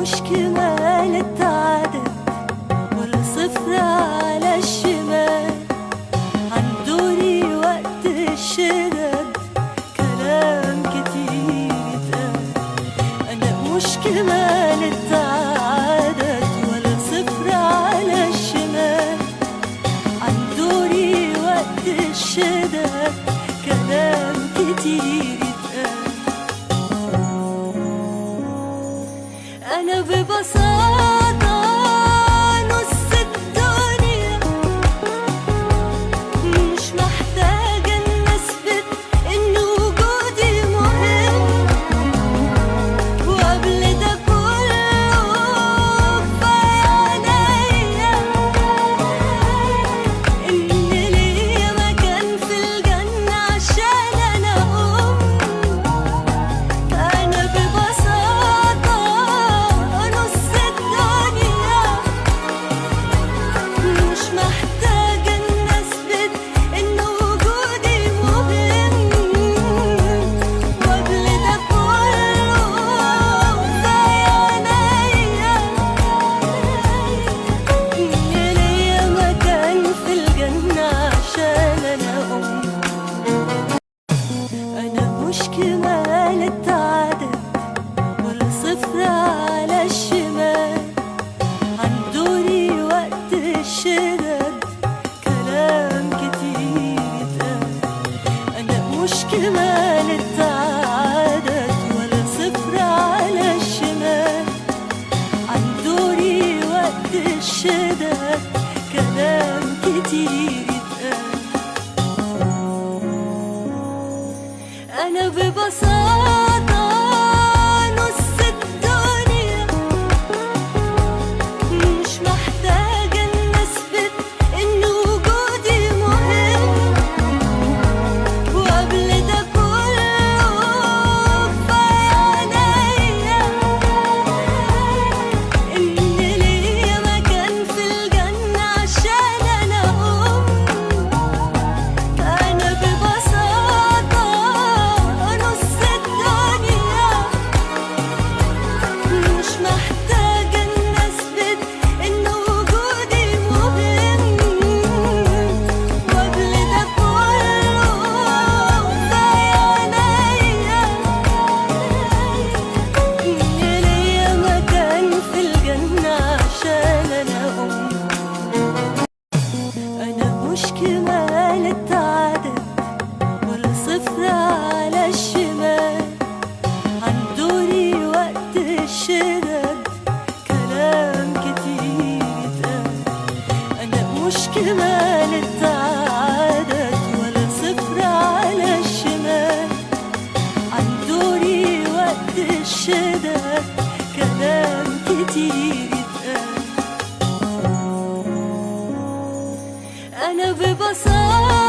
مش كمال التعدد ولا صفر على الشمال، عن دوري وقت الشدد كلام كتير اتقال. أنا مش كمال التعدد ولا صفر على الشمال، عن دوري وقت الشدد كلام كتير اتقال. أنا ببساطة نص الدنيا، مش محتاجة إن أثبت إن وجودي مهم، وقبل ده كله كفاية عليا إن ليا مكان في الجنة عشان أنا أنا ببساطة نص الدنيا، مش محتاجة إن أثبت إن وجودي مهم، وقبل ده كله كفاية عليا إن ليا مكان في الجنة عشان أنا أنا مش كمال التعدد ولا صفر على الشمال، عن دوري وقت الشدد كلام كتير اتقال. أنا مش كمال التعدد ولا صفر على الشمال، عن دوري وقت الشدد كلام كتير اتقال. أنا ببساطة نص الدنيا، مش محتاجة إن أثبت إن وجودي مهم، وقبل ده كله كفاية عليا إن ليا مكان في الجنة عشان أنا أنا ببساطة نص الدنيا، مش محتاجة إن أثبت إن وجودي مهم، وقبل ده كله كفاية عليا إن ليا مكان في الجنة عشان أنا أنا مش كمال التعدد ولا صفر على الشمال، عن دوري وقت الشدد كلام كتير اتقال. أنا مش كمال التعدد ولا صفر على الشمال، عن دوري وقت الشدد كلام كتير اتقال. أنا ببساطة